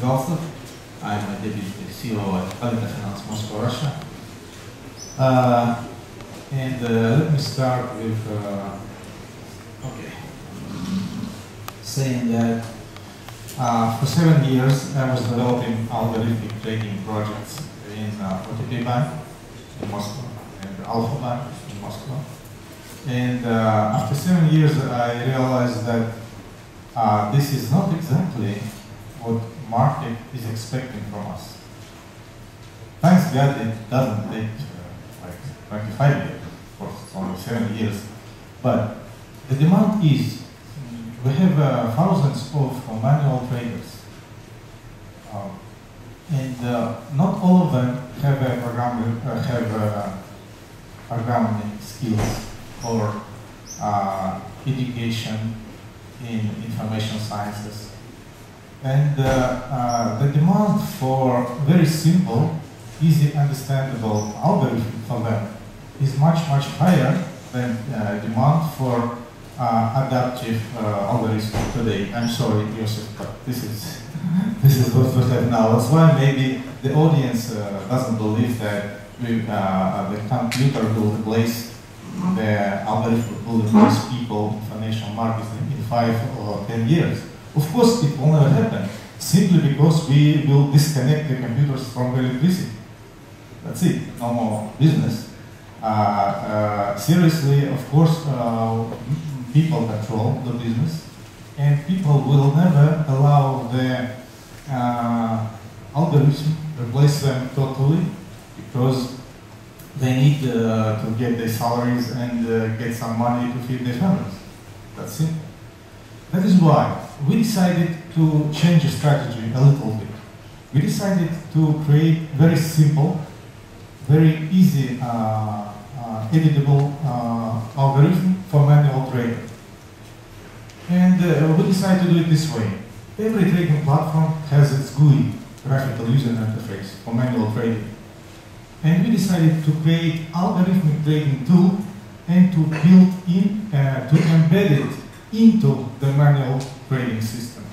Suzdaltsev. I'm a deputy CEO at Kalita-Finance, Moscow, Russia. Let me start with saying that for 7 years I was developing algorithmic trading projects in OTP Bank in Moscow and Alpha Bank in Moscow. And after 7 years I realized that this is not exactly what market is expecting from us. Thanks God it doesn't take like 25 years, of course it's only 7 years. But the demand is, we have thousands of manual traders. Not all of them have programming skills or education in information sciences. And the demand for very simple, easy understandable algorithm for them is much higher than demand for adaptive algorithms today. I'm sorry, Joseph, but this is what we have now. That's why maybe the audience doesn't believe that the computer will replace the algorithm will replace people, information markets in 5 or 10 years. Of course, it will never happen, simply because we will disconnect the computers from the electricity. That's it, no more business. Seriously, of course, people control the business, and people will never allow the algorithm replace them totally, because they need to get their salaries and get some money to feed their families. That's it. That is why we decided to change the strategy a little bit. We decided to create very simple, very easy, editable algorithm for manual trading. And we decided to do it this way. Every trading platform has its GUI, graphical user interface, for manual trading. And we decided to create algorithmic trading tool and to build in, to embed it into the manual trading system,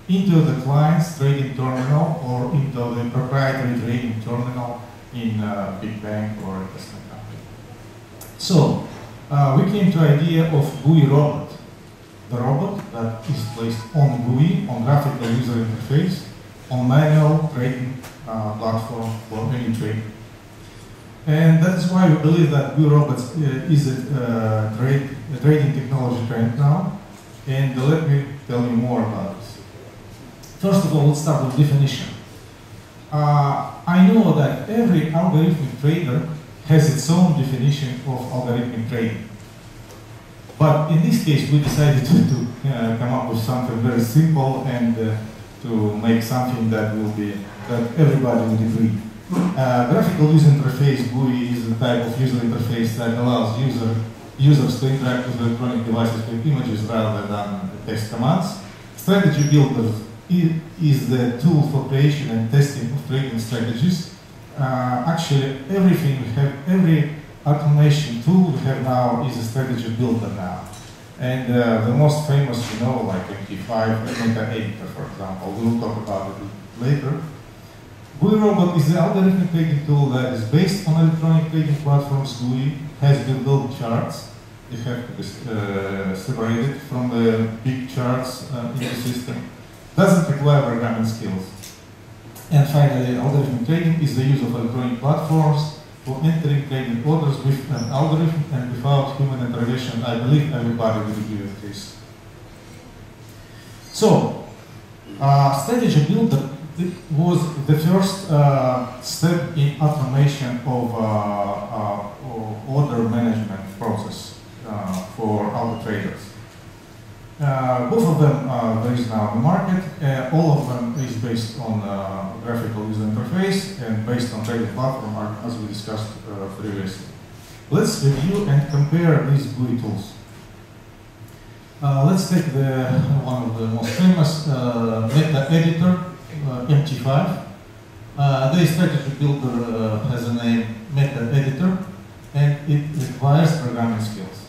into the client's trading terminal or into the proprietary trading terminal in a big bank or investment company. So we came to the idea of GUI-Robot, the robot that is placed on GUI, on graphical user interface, on manual trading platform for any trade. And that is why we believe that GUI-Robots is a trading technology trend now. And let me tell you more about this. First of all, let's start with definition. I know that every algorithmic trader has its own definition of algorithmic trading. But in this case, we decided to come up with something very simple and to make something that will be, that everybody would agree. Graphical user interface, GUI, is a type of user interface that allows users to interact with electronic devices with images rather than text commands. Strategy Builder is the tool for creation and testing of trading strategies. Actually, everything we have, every automation tool we have now is a strategy builder now. And the most famous, like MT5, Meta Editor, for example. We'll talk about it later. GUI-Robot is the algorithmic trading tool that is based on electronic trading platforms. GUI has built charts. They have to be separated from the big charts in the system. Doesn't require programming skills. And finally, algorithmic trading is the use of electronic platforms for entering trading orders with an algorithm and without human intervention. I believe everybody will agree with this. So, Strategy Builder was the first step in automation of order management process for algo traders. Both of them there is now in the market. All of them is based on graphical user interface and based on trading platform, as we discussed previously. Let's review and compare these GUI tools. Let's take one of the most famous Meta Editor, MT5. The strategy builder has a name Meta Editor, and it requires programming skills.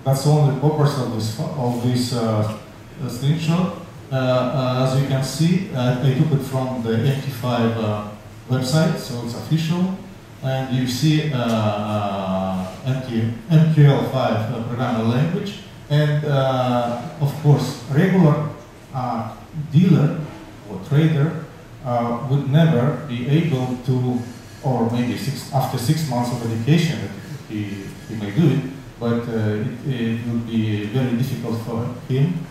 That's the only purpose of this screenshot. As you can see, I took it from the MT5 website, so it's official. And you see MQL5 programming language. And of course, regular dealer or trader would never be able to, or maybe after 6 months of education, he may do it, but it would be very difficult for him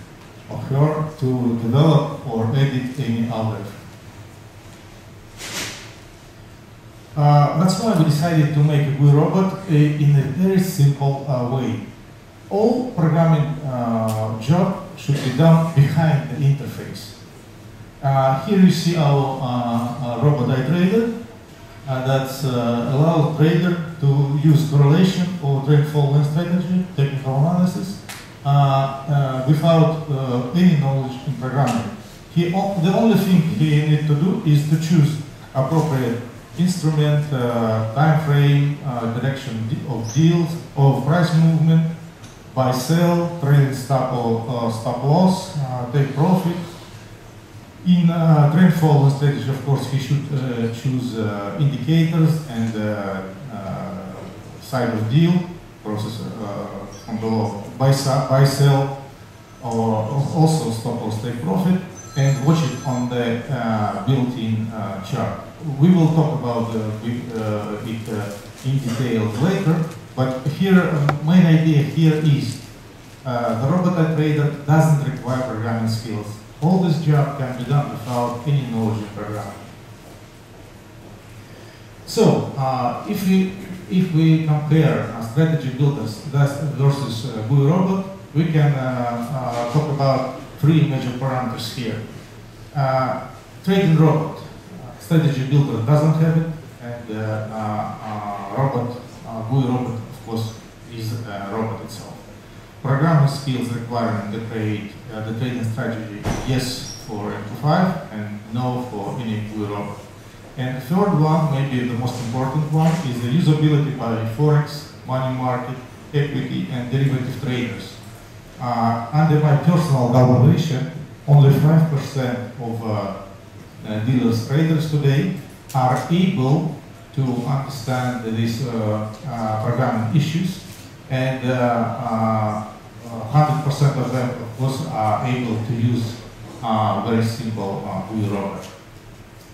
or her to develop or edit any algorithm. That's why we decided to make a GUI-Robot in a very simple way. All programming job should be done behind the interface. Here you see our robot trader that allows trader to use correlation or trend following strategy, technical analysis, without any knowledge in programming. The only thing he needs to do is to choose appropriate instrument, time frame, direction of deals, of price movement, buy sell, trade stop or stop loss, take profit. In trend following strategy, of course, he should choose indicators and side of deal, process from below, buy sell, or also stop loss, take profit, and watch it on the built-in chart. We will talk about it in detail later, but here, main idea here is the robot trader doesn't require programming skills. All this job can be done without any knowledge of programming. So, if we compare strategy builders versus GUI-Robot, we can talk about 3 major parameters here. Trading robot, strategy builder doesn't have it, and GUI-Robot, of course, is a robot itself. Programming skills requiring the trading strategy, yes for MT5 and no for any GUI-Robot. And the third one, maybe the most important one, is the usability by Forex, money market, equity, and derivative traders. Under my personal evaluation, only 5% of dealers, traders today are able to understand these programming issues, and 100% of them, of course, are able to use very simple GUI-Robot.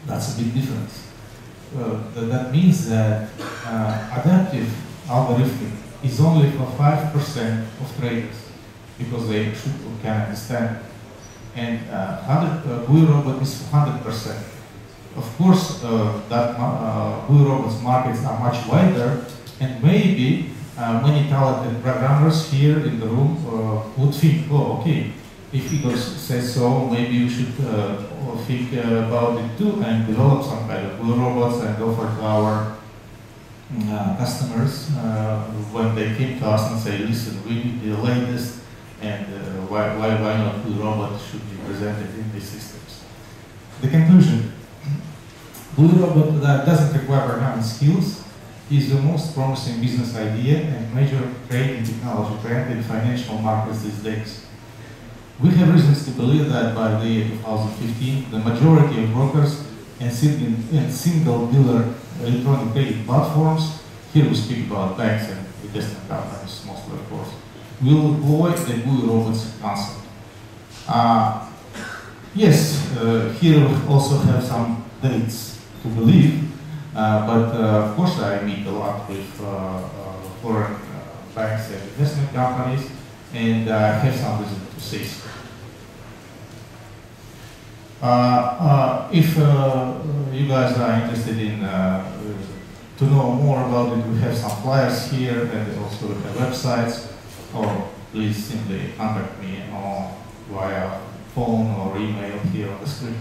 That's a big difference. That means that adaptive algorithm is only for 5% of traders, because they can understand. And GUI-Robot is 100%. Of course, that GUI-Robot's markets are much wider, and maybe many talented programmers here in the room would think, oh, okay, if Igor says so, maybe you should think about it too and develop some kind of GUI-Robots and offer to our customers when they came to us and say, listen, we need the latest, and why not GUI-Robot should be presented in these systems. The conclusion, GUI-Robot that doesn't require programming skills is the most promising business idea and major trading technology trend in financial markets these days. We have reasons to believe that by the year 2015, the majority of brokers and single dealer electronic trading platforms, here we speak about banks and investment companies mostly, of course, will employ the GUI-Robots concept. Yes, here we also have some dates to believe, but of course I meet a lot with foreign banks and investment companies, and I have some reason to say so. If you guys are interested in to know more about it, we have some flyers here, and also we have websites, or please simply contact me via phone or email here on the screen.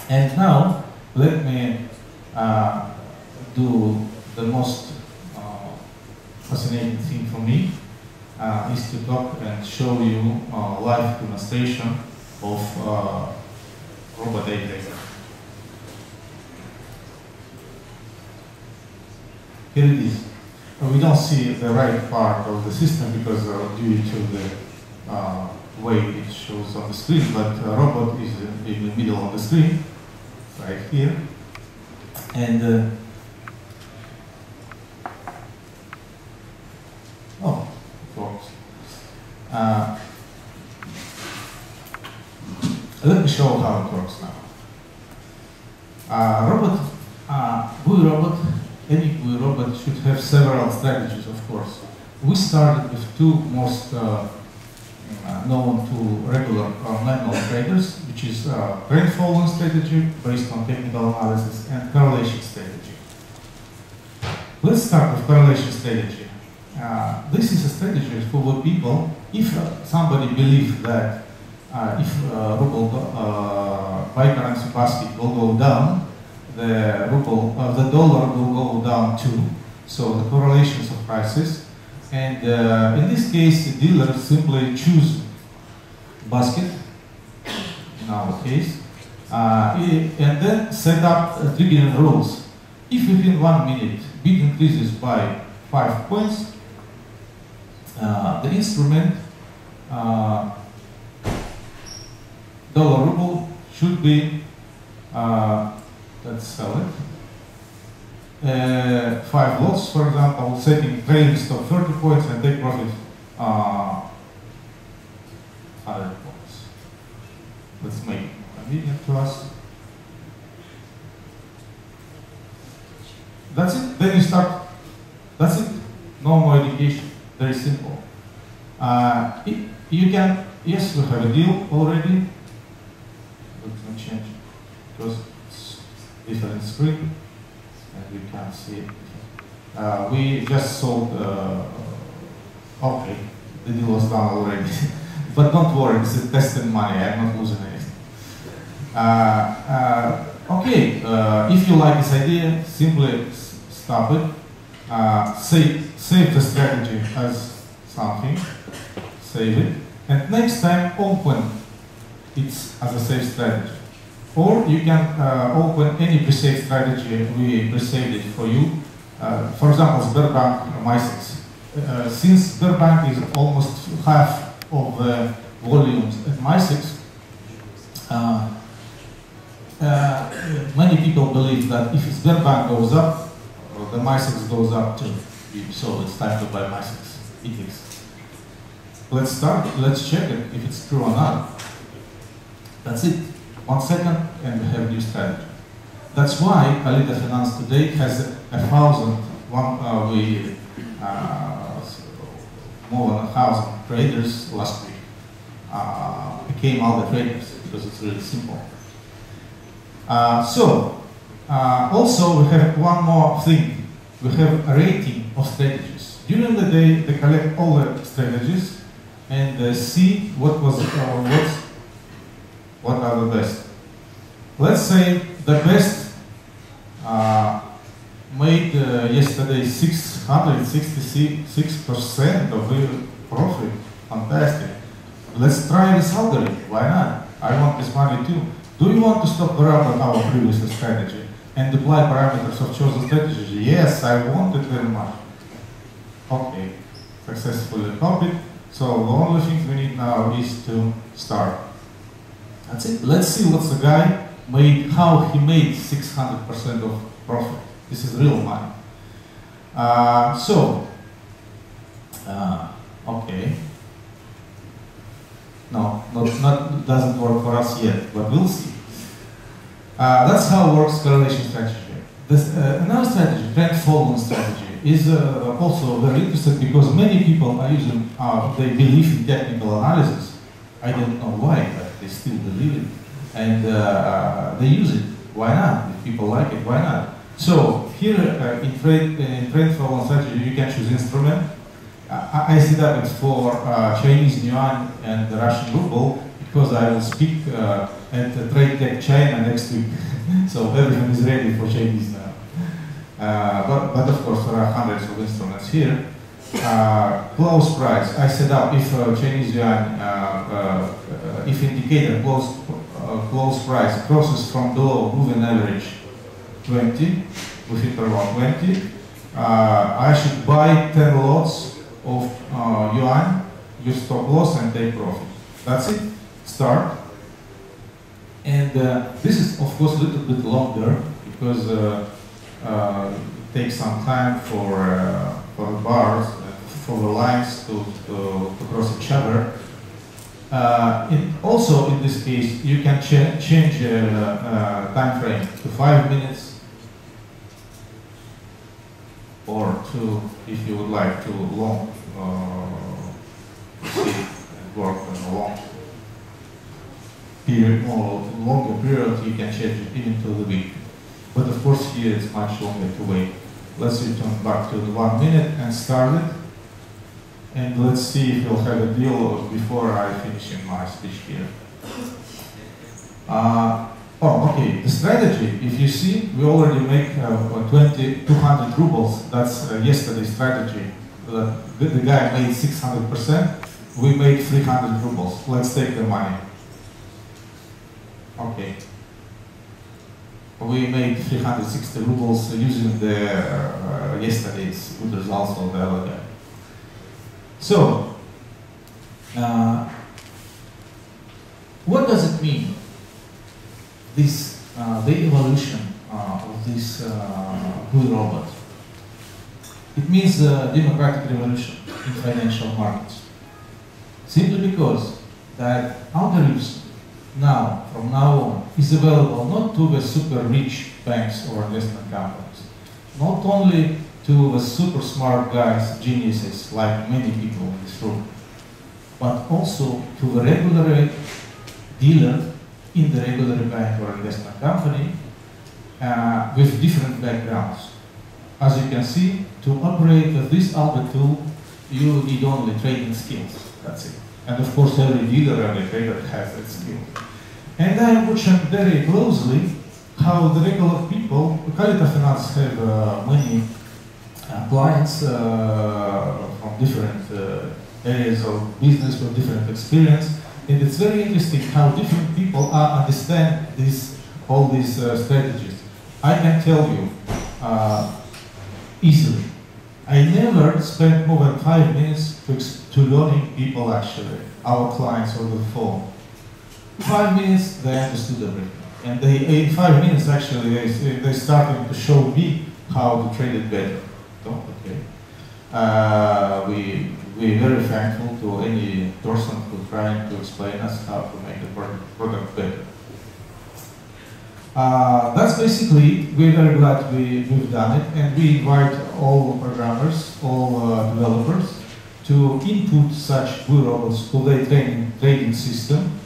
And now, let me do the most fascinating thing for me, is to talk and show you live demonstration of robot data. Here it is. We don't see the right part of the system because due to the way it shows on the screen, but robot is in the middle of the screen, right here. And oh, it works. Let me show how it works now. GUI-Robot, any GUI-Robot should have several strategies, of course. We started with two most known to regular manual traders, which is trend following strategy based on technical analysis and correlation strategy. Let's start with correlation strategy. This is a strategy for the people. If somebody believes that if ruble buy currency basket will go down, the dollar will go down too. So the correlations of prices, and in this case, the dealer simply choose basket in our case, and then set up triggering rules. If within 1 minute bid increases by 5 points, the instrument dollar ruble should be, let's sell it, 5 lots, for example, setting trailing stop 30 points and take profit 100 points. Let's make it convenient to us. That's it. Then you start. That's it. No more education. Very simple. You can, yes, we have a deal already. Let me change because it's different screen and we can't see it. We just sold, okay, the deal was done already. But don't worry, this is testing money, I'm not losing anything. Okay, if you like this idea, simply stop it. Save the strategy as something, save it, and next time open it as a saved strategy. Or you can open any pre-saved strategy, we pre-saved it for you. For example, Sberbank MySix. Since Sberbank is almost half of the volumes at MySix, many people believe that if Sberbank goes up, the MySix goes up too. So it's time to buy MySix. It is. Let's start. Let's check it if it's true or not. That's it. 1 second and we have new strategy. That's why Kalita-Finance today has 1,000, more than 1,000 traders last week became algo traders because it's really simple. Also we have one more thing. We have a rating of strategies. During the day, they collect all the strategies and see what are the best. Let's say the best made yesterday 666% of the profit. Fantastic. Let's try this algorithm. Why not? I want this money too. Do you want to stop around our previous strategy and apply parameters of chosen strategy? Yes, I want it very much. Okay, successfully copied. So the only thing we need now is to start. That's it. Let's see what's the guy made, how he made 600% of profit. This is real money. Okay. No, not doesn't work for us yet, but we'll see. That's how it works correlation strategy. This, another strategy, trend following strategy, is also very interesting because many people are using, they believe in technical analysis. I don't know why, but they still believe it. And they use it. Why not? If people like it, why not? So here in trend following strategy, you can choose instrument. I set up it for Chinese yuan and the Russian ruble because I will speak at Trade Tech China next week. So everything is ready for Chinese now. But of course there are hundreds of instruments here. Close price. I set up if Chinese yuan, if indicator close price crosses from below moving average 20 with interval 20, I should buy 10 lots of yuan, use stop loss and take profit. That's it. Start. And this is, of course, a little bit longer because it takes some time for the bars, for the lines to cross each other. Also, in this case, you can change time frame to 5 minutes or to, if you would like, to long work in a long period or longer period, you can change it even to the week. But of course, here it's much longer to wait. Let's return back to the 1 minute and start it. And let's see if we'll have a deal before I finish in my speech here. Okay, the strategy, if you see, we already make 200 rubles. That's yesterday's strategy. The guy made 600%, we made 300 rubles. Let's take the money. Okay. We made 360 rubles using the yesterday's good results of the other guy. So, what does it mean, this, the evolution of this GUI-Robot? It means a democratic revolution in financial markets. Simply because that algorithms now, from now on, is available not to the super rich banks or investment companies, not only to the super smart guys, geniuses, like many people in this room, but also to the regular dealer in the regular bank or investment company with different backgrounds. As you can see, to operate this algo tool, you need only trading skills, that's it. And of course, every dealer, every trader has that skill. And I'm watching very closely how the regular people, Kalita-Finance have many clients from different areas of business with different experience, and it's very interesting how different people understand all these strategies. I can tell you easily, I never spent more than 5 minutes to learning people actually, our clients over the phone. 5 minutes, they understood everything. And in 5 minutes, actually, they started to show me how to trade it better. Okay. We're very thankful to any person who trying to explain us how to make the product better. That's basically, we're very glad we've done it, and we invite all programmers, all developers, to input such GUI-Robots to their trading system,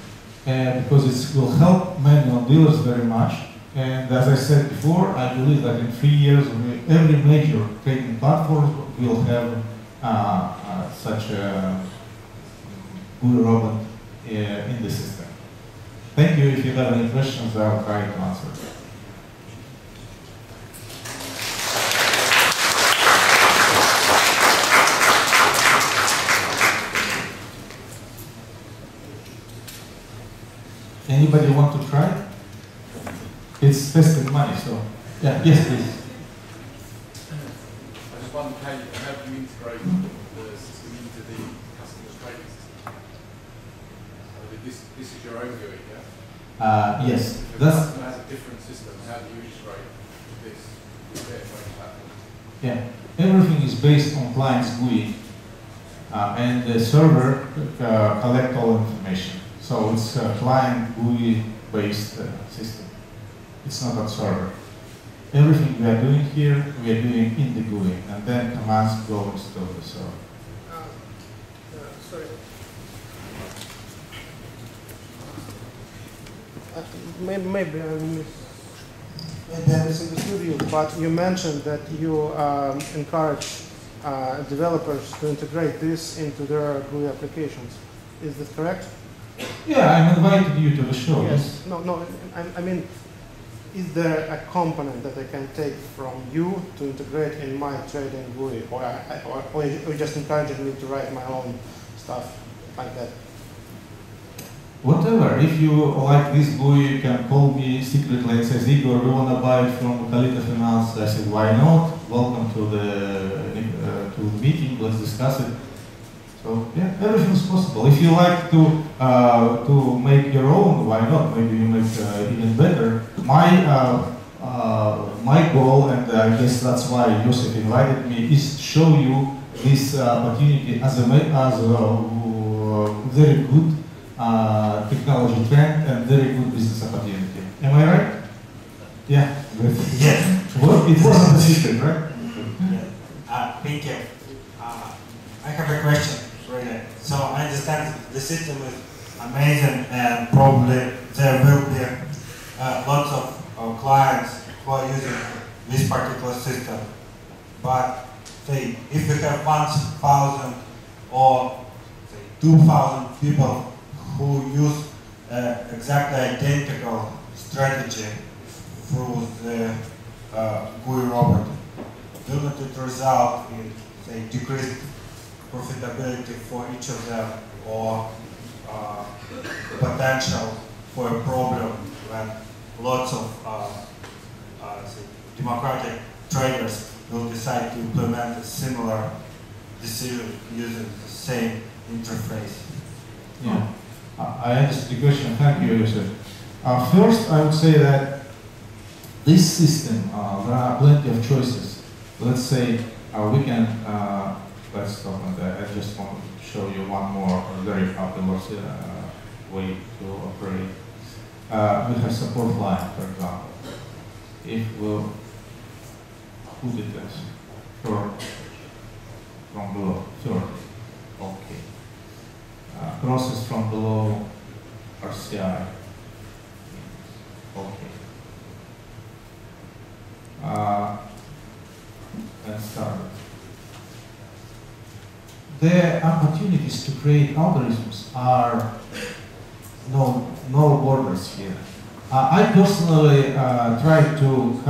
because it will help manual dealers very much. And as I said before, I believe that in 3 years, every major trading platform will have such a GUI-Robot in the system. Thank you. If you have any questions, I'll try to answer. Anybody want to try? It's testing money, so yeah, yes, please. I just wondered how do you integrate the system into the customer's trading system? This is your own GUI, yeah? Yes. If the customer has a different system, how do you integrate this with their trading platform? Yeah, everything is based on client's GUI, and the server collect all information. So it's a client GUI-based system. It's not a server. Everything we are doing here, we are doing in the GUI, and then commands go to the server. Sorry. Maybe I misunderstood you, but you mentioned that you encourage developers to integrate this into their GUI applications. Is that correct? Yeah, I'm invited you to the show. Yes. No, I mean, is there a component that I can take from you to integrate in my trading GUI, or you're just encouraging me to write my own stuff like that? Whatever. If you like this GUI, you can call me secretly and say, Igor, we want to buy it from Kalita-Finance. I said, why not? Welcome to the meeting. Let's discuss it. So yeah, everything is possible. If you like to make your own, why not? Maybe you make even better. My goal, and I guess that's why Joseph invited me, is to show you this opportunity as a very good technology trend and very good business opportunity. Am I right? Yeah. Yes. Well, it wasn't a secret, right? Yeah. Thank you. I have a question, really. So I understand the system is amazing, and probably there will be lots of clients who are using this particular system. But say, if we have 1,000 or say 2,000 people who use exactly identical strategy through the GUI-Robot, will it result in, say, decreased profitability for each of them, or potential for a problem when lots of say, democratic traders will decide to implement a similar decision using the same interface? Yeah, I understand the question. Thank you, Joseph. First, I would say that this system, there are plenty of choices. Let's say we can, let's stop on that. I just want to show you one more very popular way to operate. We have support line, for example. If we'll put it as from below, sure, okay. Process from below, RCI, okay. And start. The opportunities to create algorithms are no borders here. I personally tried to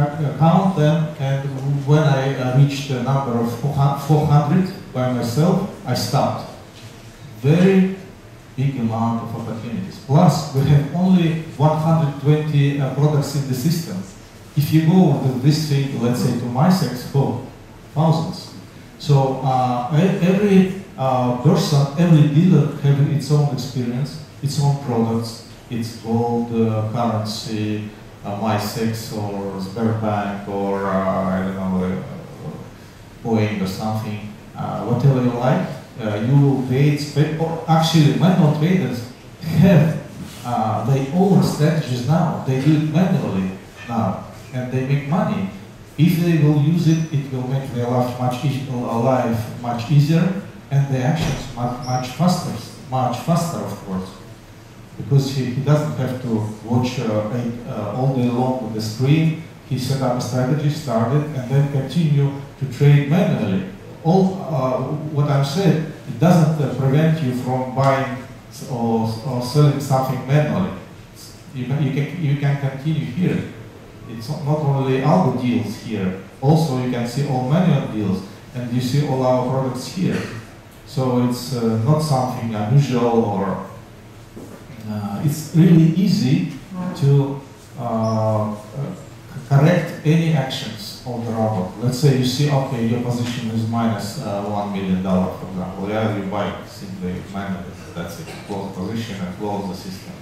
count them, and when I reached the number of 400 by myself, I stopped. Very big amount of opportunities. Plus, we have only 120 products in the system. If you go to this thing, let's say to MySex, thousands. So every person, every dealer has its own experience, its own products. It's gold, currency, MySex or Sberbank or I don't know, Boeing or something, whatever you like. You trade, or actually manual traders have their own strategies now. They do it manually now, and they make money. If they will use it, it will make their life much easier, and the actions much faster, of course, because he doesn't have to watch all day long with the screen. He set up a strategy, started, and then continue to trade manually. All what I'm saying, it doesn't prevent you from buying or selling something manually. You can continue here. It's not only algo deals here. Also, you can see all manual deals, and you see all our products here. So it's not something unusual, or it's really easy to correct any actions of the robot. Let's say you see, okay, your position is minus $1 million, for example. Yeah, you buy simply manually. That's it. Close position and close the system.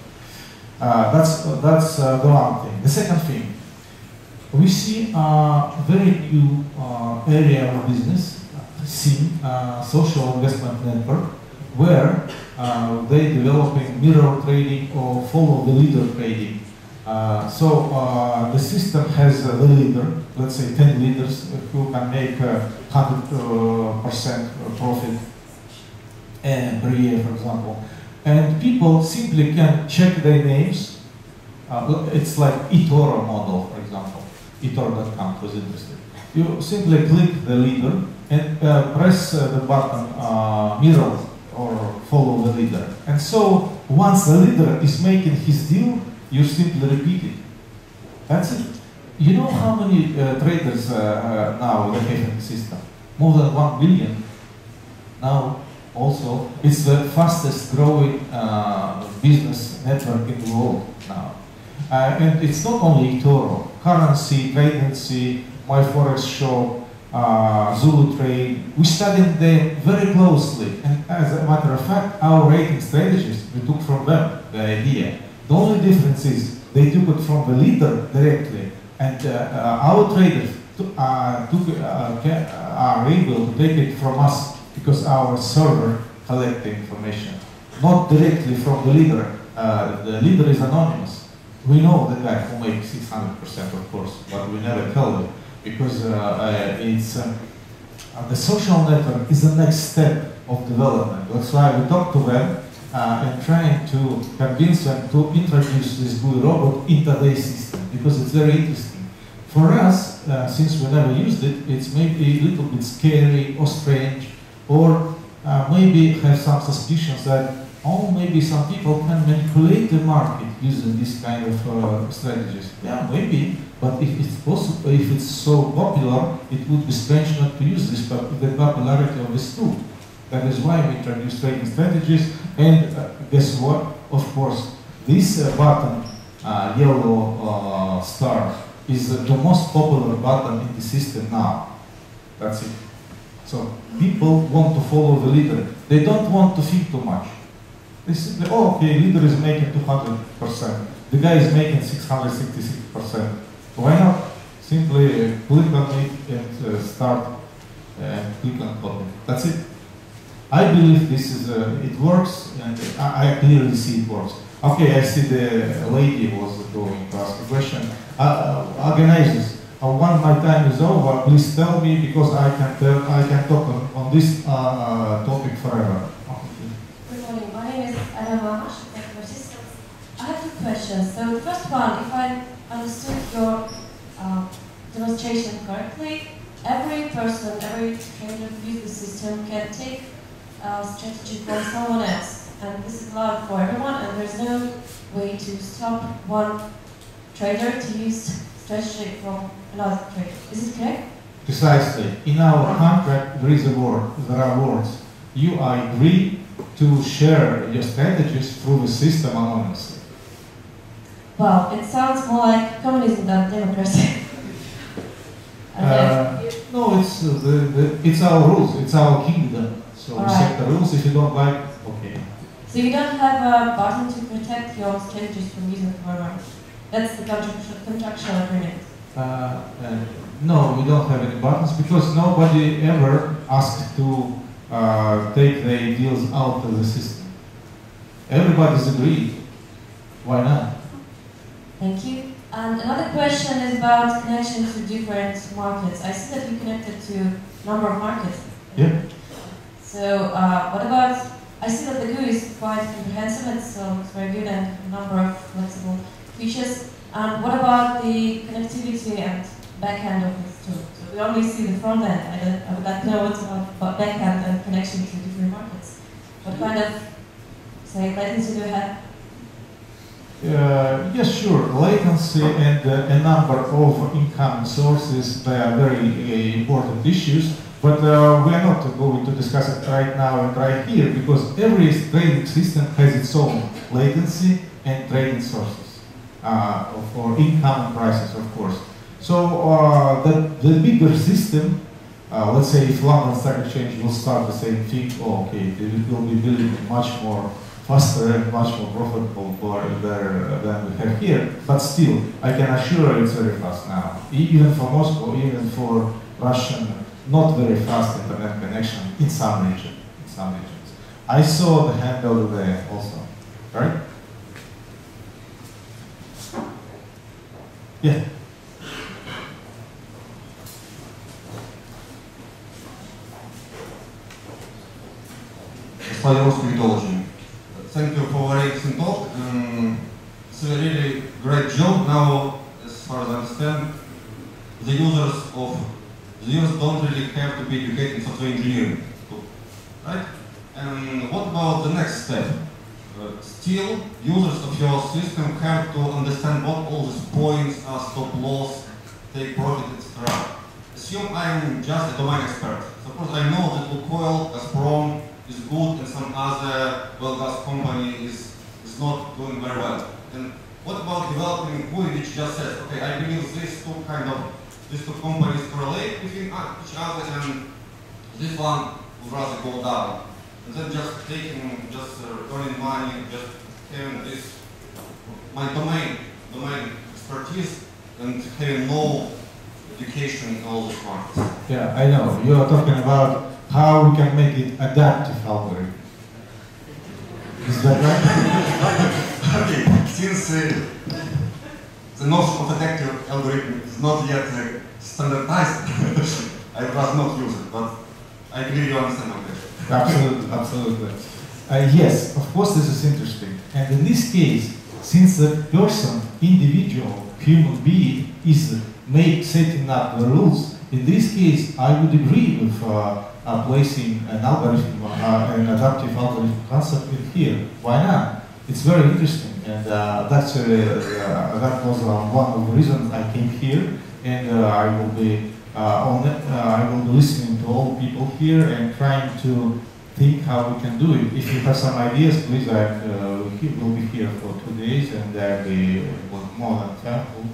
That's the one thing. The second thing, we see a very new area of business, social investment network, where they're developing mirror trading or follow the leader trading. So the system has the leader, let's say 10 leaders who can make 100% profit per year, for example. And people simply can check their names. It's like eToro model, for example. eToro.com was interested. You simply click the leader and press the button mirror or follow the leader. And so once the leader is making his deal, you simply repeat it. That's it. You know how many traders now they have in the system? More than 1 billion. Now also, it's the fastest growing business network in the world now. And it's not only eToro, currency, tradency, my forex shop, Zulu trade. We studied them very closely, and as a matter of fact, our rating strategies, we took from them the idea. The only difference is they took it from the leader directly, and our traders are able to take it from us because our server collects the information, not directly from the leader. The leader is anonymous. We know the guy who makes 600%, of course, but we never tell you because the social network is the next step of development. That's why we talk to them and trying to convince them to introduce this GUI-Robot into their system because it's very interesting. For us, since we never used it, it's maybe a little bit scary or strange, or maybe have some suspicions that, oh, maybe some people can manipulate the market using this kind of strategies. Yeah, maybe, but if it's possible, if it's so popular, it would be strange not to use this, but the popularity of this tool. That is why we introduced trading strategies, and guess what? Of course, this button, yellow star, is the most popular button in the system now. That's it. So people want to follow the leader. They don't want to think too much. They say, oh, okay, leader is making 200%. The guy is making 666%. Why not? Simply click on it and start and click on copy. That's it. I believe this is, it works, and I clearly see it works. Okay, I see the lady was going to ask a question. Organizers, when my time is over, please tell me because I can talk on this topic forever. Good morning. My name is Anna Architect for Systems. I have two questions. So the first one, if I understood your demonstration correctly, every person, every trader who uses the system can take strategy from someone else, and this is allowed for everyone, and there's no way to stop one trader to use strategy from another trader. Is it correct? Precisely. In our contract, there is a word. There are words. You agree to share your strategies through the system anonymously. Well, it sounds more like communism than democracy. No, it's our rules. It's our kingdom. So we set the rules. If you don't like, okay. So you don't have a button to protect your strategies from using forever. That's the contractual agreement. No, we don't have any buttons because nobody ever asked to take the deals out of the system. Everybody's agreed. Why not? Thank you. And another question is about connection to different markets. I see that you connected to a number of markets. Yeah. So what about, I see that the GUI is quite comprehensive, it's very good and a number of flexible features. And what about the connectivity and backend of this tool? So we only see the front end. I would like to know what's about backend and connection to different markets. What kind of, say, latency do you have? Yes, sure. Latency and a number of income sources, they are very important issues. But we are not going to discuss it right now and right here because every trading system has its own latency and trading sources for income and prices, of course. So the bigger system, let's say if London Stock Exchange will start the same thing, okay, it will be building much more faster and much more profitable than we have here. But still, I can assure you it's very fast now. Even for Moscow, even for Russian, not very fast internet connection in some regions. I saw the hand over there also, right? Yeah. Thank you for very interesting talk. It's a really great job. Now, as far as I understand, the users don't really have to be educated in software engineering, right? And what about the next step? Still, users of your system have to understand what all these points are, stop loss, take profit, etc. Assume I'm just a domain expert. Suppose I know that Lukoil, Gazprom is good and some other well gas company is not doing very well. And what about developing GUI which just says, okay, I believe these two kind of these two companies correlate between each other, and this one would rather go down. And then just earning money, just having this, my domain expertise, and having no education in all these markets. Yeah, I know. You are talking about how we can make it adaptive algorithm. Is that right? Okay, since the notion of adaptive algorithm is not yet standardized, I would rather not use it, but I believe you understand my question. Absolutely, absolutely. Yes, of course this is interesting. And in this case, since the person, individual, human being is setting up the rules, in this case I would agree with placing an algorithm, an adaptive algorithm concept in here. Why not? It's very interesting, and that was one of the reasons I came here, and I will be listening to all people here and trying to think how we can do it. If you have some ideas, please, we'll be here for 2 days, and I'll be more than thankful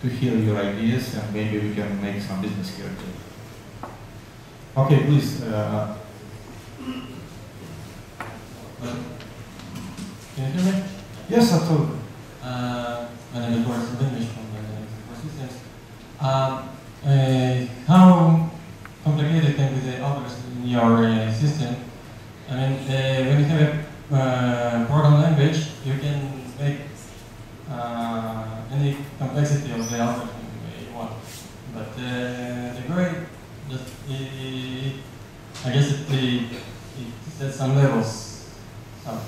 to hear your ideas, and maybe we can make some business here too. Okay, please. Can you hear me? Yes, absolutely. My name is Igor from the Systems. How complicated can be the algorithm in your system? I mean, when you have a program language, you can make any complexity of the algorithm you want. But the GUI, I guess it sets some levels, some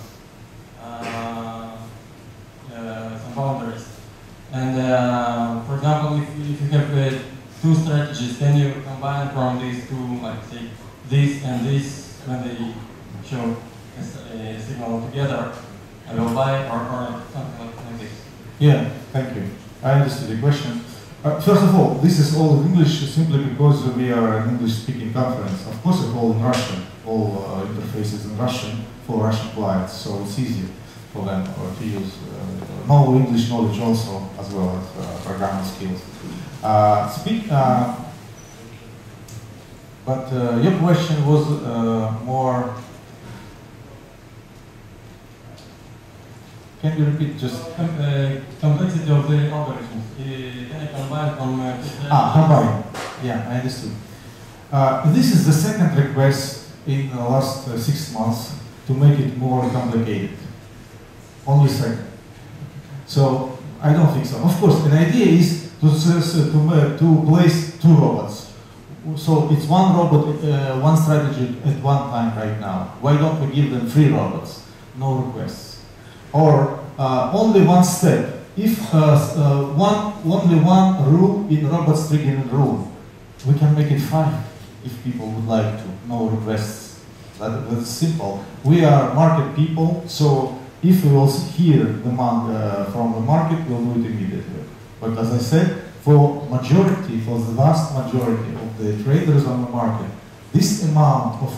boundaries. And for example, if you have two strategies, can you combine from these two, like say this and this, when they show a signal together, I will buy or something like this? Yeah, thank you. I understood the question. First of all, this is all in English simply because we are an English-speaking conference. Of course, it's all in Russian. All interfaces in Russian for Russian clients, so it's easy for them to use. No English knowledge also, as well as programming skills. But your question was more. Can you repeat just? Complexity of the algorithms. Can I combine from... combine. Yeah, I understood. This is the second request in the last 6 months to make it more complicated. Only second. So, I don't think so. Of course, an idea is to place 2 robots. So, it's 1 robot, 1 strategy at one time right now. Why don't we give them 3 robots? No requests. Or only 1 step. If only one rule in robots triggering rule, we can make it 5 if people would like to. No requests. That's simple. We are market people, so if we will hear demand from the market, we'll do it immediately. But as I said, for the vast majority of the traders on the market, this amount of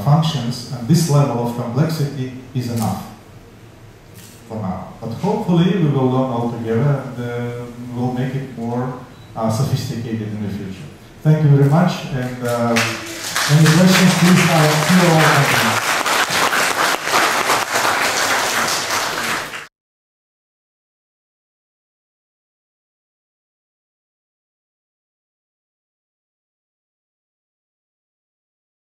functions and this level of complexity is enough for now. But hopefully we will learn all together and we'll make it more sophisticated in the future. Thank you very much, and any questions, please, I'll see you all.